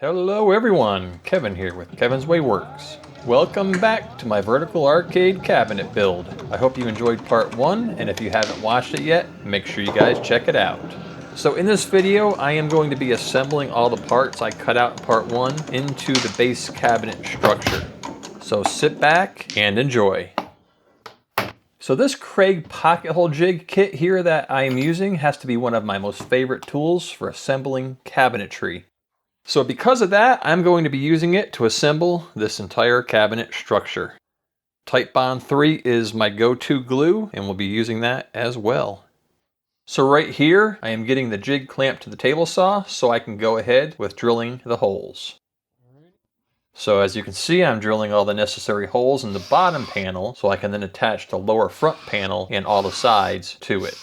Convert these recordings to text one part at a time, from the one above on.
Hello everyone, Kevin here with Kevin's Way Works. Welcome back to my vertical arcade cabinet build. I hope you enjoyed part 1, and if you haven't watched it yet, make sure you guys check it out. So in this video, I am going to be assembling all the parts I cut out in part 1 into the base cabinet structure. So sit back and enjoy. So this Craig pocket hole jig kit here that I am using has to be one of my most favorite tools for assembling cabinetry. So because of that, I'm going to be using it to assemble this entire cabinet structure. Titebond 3 is my go-to glue, and we'll be using that as well. So right here, I am getting the jig clamped to the table saw so I can go ahead with drilling the holes. So as you can see, I'm drilling all the necessary holes in the bottom panel so I can then attach the lower front panel and all the sides to it.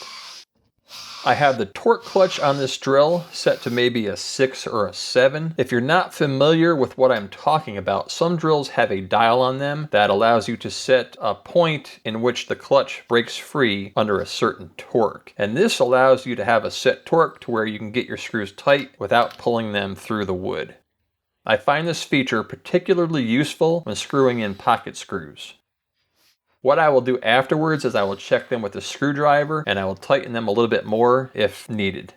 I have the torque clutch on this drill set to maybe a 6 or a 7. If you're not familiar with what I'm talking about, some drills have a dial on them that allows you to set a point in which the clutch breaks free under a certain torque. And this allows you to have a set torque to where you can get your screws tight without pulling them through the wood. I find this feature particularly useful when screwing in pocket screws. What I will do afterwards is I will check them with a screwdriver and I will tighten them a little bit more if needed.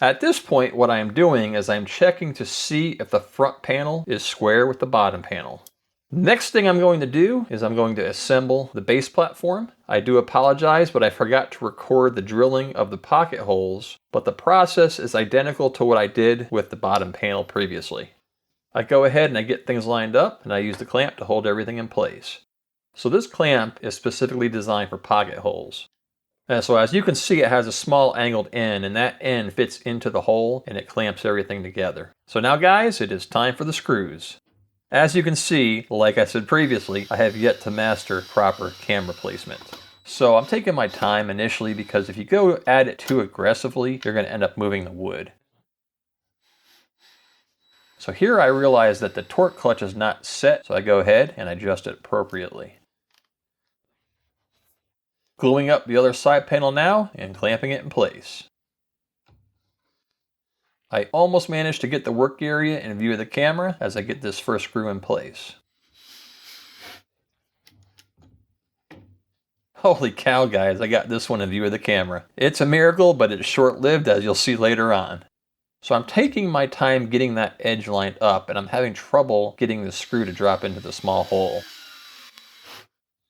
At this point, what I am doing is I'm checking to see if the front panel is square with the bottom panel. Next thing I'm going to do is I'm going to assemble the base platform. I do apologize, but I forgot to record the drilling of the pocket holes, but the process is identical to what I did with the bottom panel previously. I go ahead and I get things lined up and I use the clamp to hold everything in place. So this clamp is specifically designed for pocket holes. And so as you can see, it has a small angled end, and that end fits into the hole and it clamps everything together. So now guys, it is time for the screws. As you can see, like I said previously, I have yet to master proper camera placement. So I'm taking my time initially because if you go at it too aggressively, you're going to end up moving the wood. So here I realize that the torque clutch is not set, so I go ahead and adjust it appropriately. Gluing up the other side panel now and clamping it in place. I almost managed to get the work area in view of the camera as I get this first screw in place. Holy cow guys, I got this one in view of the camera. It's a miracle, but it's short-lived as you'll see later on. So I'm taking my time getting that edge lined up and I'm having trouble getting the screw to drop into the small hole.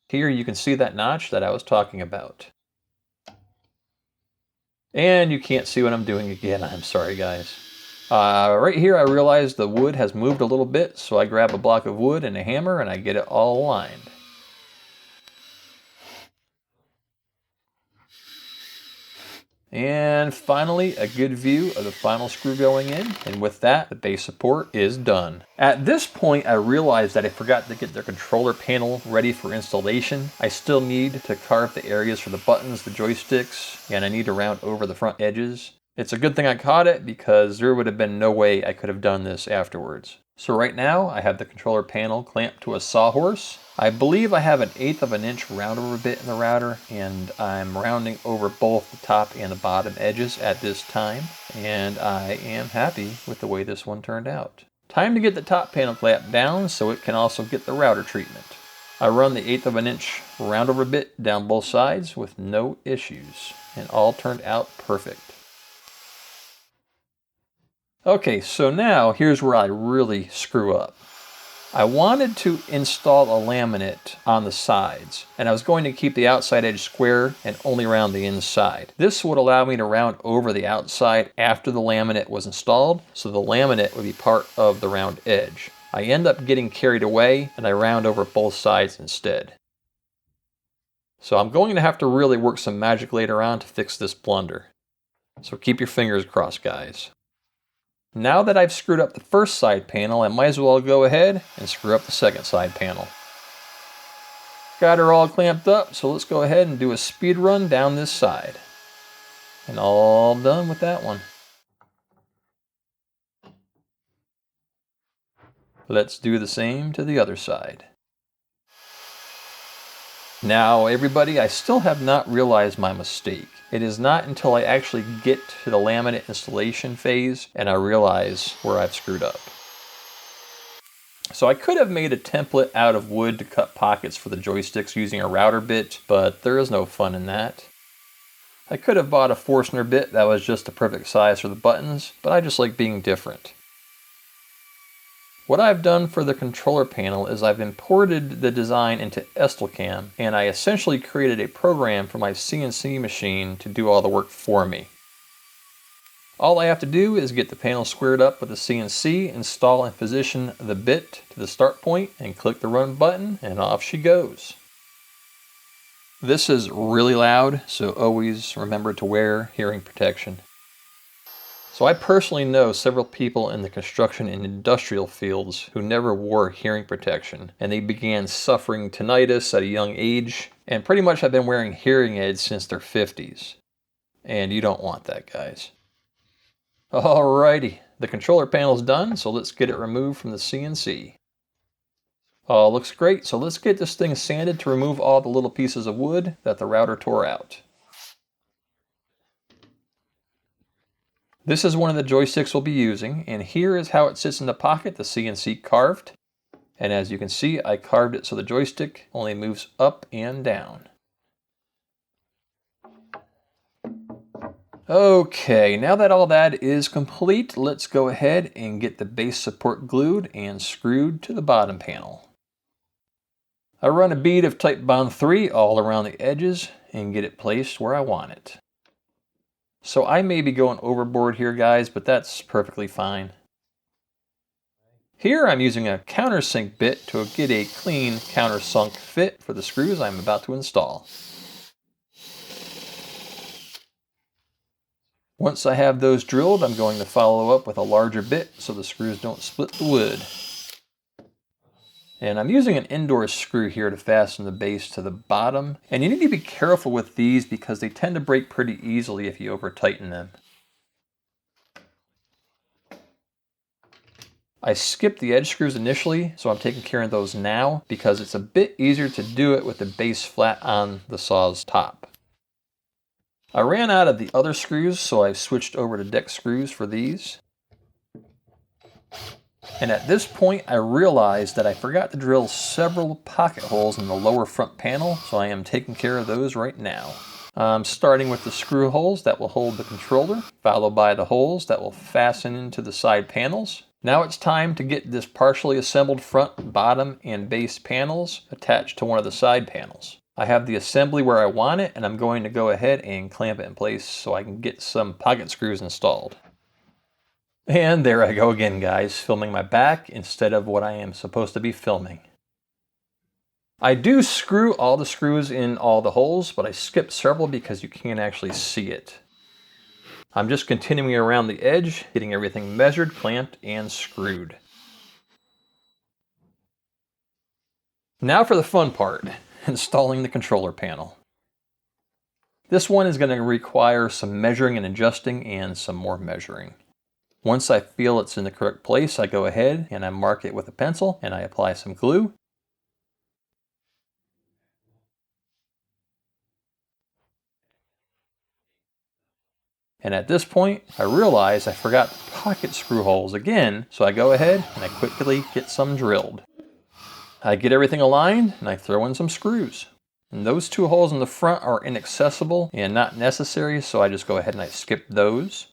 Here you can see that notch that I was talking about. And you can't see what I'm doing again, I'm sorry guys. Right here I realize the wood has moved a little bit, so I grab a block of wood and a hammer and I get it all aligned. And finally, a good view of the final screw going in, and with that, the base support is done. At this point, I realized that I forgot to get the controller panel ready for installation. I still need to carve the areas for the buttons, the joysticks, and I need to round over the front edges. It's a good thing I caught it because there would have been no way I could have done this afterwards. So right now, I have the controller panel clamped to a sawhorse. I believe I have 1/8 of an inch round over bit in the router, and I'm rounding over both the top and the bottom edges at this time, and I am happy with the way this one turned out. Time to get the top panel clamped down so it can also get the router treatment. I run the 1/8 of an inch round over bit down both sides with no issues, and all turned out perfect. Okay, so now here's where I really screw up. I wanted to install a laminate on the sides, and I was going to keep the outside edge square and only round the inside. This would allow me to round over the outside after the laminate was installed, so the laminate would be part of the round edge. I end up getting carried away, and I round over both sides instead. So I'm going to have to really work some magic later on to fix this blunder. So keep your fingers crossed, guys. Now that I've screwed up the first side panel, I might as well go ahead and screw up the second side panel. Got her all clamped up, so let's go ahead and do a speed run down this side. And all done with that one. Let's do the same to the other side. Now everybody, I still have not realized my mistake. It is not until I actually get to the laminate installation phase and I realize where I've screwed up. So I could have made a template out of wood to cut pockets for the joysticks using a router bit, but there is no fun in that. I could have bought a Forstner bit that was just the perfect size for the buttons, but I just like being different. What I've done for the controller panel is I've imported the design into Estelcam, and I essentially created a program for my CNC machine to do all the work for me. All I have to do is get the panel squared up with the CNC, install and position the bit to the start point, and click the run button, and off she goes. This is really loud, so always remember to wear hearing protection. So I personally know several people in the construction and industrial fields who never wore hearing protection, and they began suffering tinnitus at a young age, and pretty much have been wearing hearing aids since their 50s. And you don't want that, guys. Alrighty, the controller panel's done, so let's get it removed from the CNC. Oh, looks great, so let's get this thing sanded to remove all the little pieces of wood that the router tore out. This is one of the joysticks we'll be using, and here is how it sits in the pocket the CNC carved. And as you can see, I carved it so the joystick only moves up and down. Okay, now that all that is complete, let's go ahead and get the base support glued and screwed to the bottom panel. I run a bead of Type Bond 3 all around the edges and get it placed where I want it. So I may be going overboard here, guys, but that's perfectly fine. Here I'm using a countersink bit to get a clean countersunk fit for the screws I'm about to install. Once I have those drilled, I'm going to follow up with a larger bit so the screws don't split the wood. And I'm using an indoor screw here to fasten the base to the bottom. And you need to be careful with these because they tend to break pretty easily if you over tighten them. I skipped the edge screws initially, so I'm taking care of those now because it's a bit easier to do it with the base flat on the saw's top. I ran out of the other screws, so I switched over to deck screws for these. And at this point, I realized that I forgot to drill several pocket holes in the lower front panel, so I am taking care of those right now. I'm starting with the screw holes that will hold the controller, followed by the holes that will fasten into the side panels. Now it's time to get this partially assembled front, bottom, and base panels attached to one of the side panels. I have the assembly where I want it, and I'm going to go ahead and clamp it in place so I can get some pocket screws installed. And there I go again, guys, filming my back instead of what I am supposed to be filming. I do screw all the screws in all the holes, but I skipped several because you can't actually see it. I'm just continuing around the edge, getting everything measured, clamped, and screwed. Now for the fun part, installing the controller panel. This one is going to require some measuring and adjusting and some more measuring. Once I feel it's in the correct place, I go ahead and I mark it with a pencil and I apply some glue. And at this point, I realize I forgot the pocket screw holes again, so I go ahead and I quickly get some drilled. I get everything aligned and I throw in some screws. And those two holes in the front are inaccessible and not necessary, so I just go ahead and I skip those.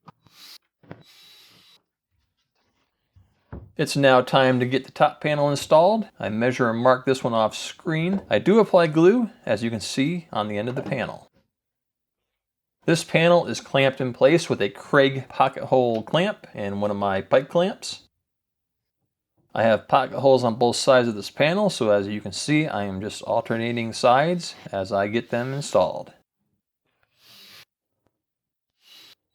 It's now time to get the top panel installed. I measure and mark this one off screen. I do apply glue, as you can see, on the end of the panel. This panel is clamped in place with a Craig pocket hole clamp and one of my pipe clamps. I have pocket holes on both sides of this panel, so as you can see, I am just alternating sides as I get them installed.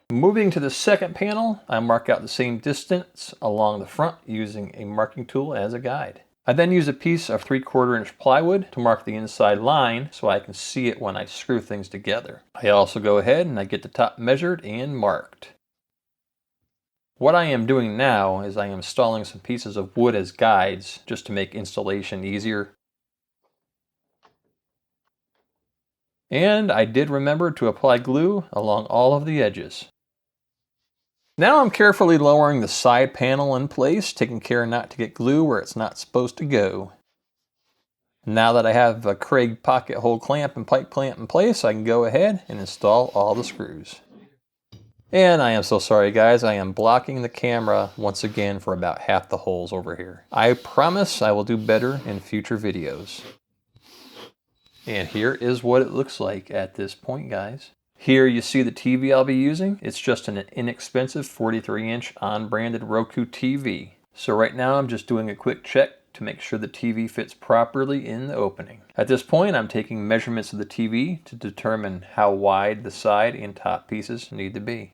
Moving to the second panel, I mark out the same distance along the front using a marking tool as a guide. I then use a piece of 3/4 inch plywood to mark the inside line so I can see it when I screw things together. I also go ahead and I get the top measured and marked. What I am doing now is I am installing some pieces of wood as guides just to make installation easier. And I did remember to apply glue along all of the edges. Now I'm carefully lowering the side panel in place, taking care not to get glue where it's not supposed to go. Now that I have a Craig pocket hole clamp and pipe clamp in place, I can go ahead and install all the screws. And I am so sorry guys, I am blocking the camera once again for about half the holes over here. I promise I will do better in future videos. And here is what it looks like at this point, guys. Here you see the TV I'll be using. It's just an inexpensive 43-inch on-branded Roku TV. So right now I'm just doing a quick check to make sure the TV fits properly in the opening. At this point I'm taking measurements of the TV to determine how wide the side and top pieces need to be.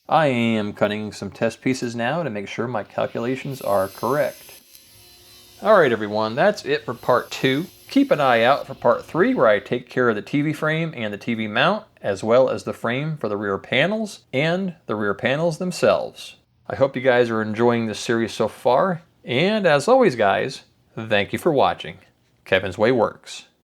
I am cutting some test pieces now to make sure my calculations are correct. Alright everyone, that's it for part 2. Keep an eye out for part 3 where I take care of the TV frame and the TV mount, as well as the frame for the rear panels and the rear panels themselves. I hope you guys are enjoying this series so far, and as always guys, thank you for watching. Kevin's Way Works.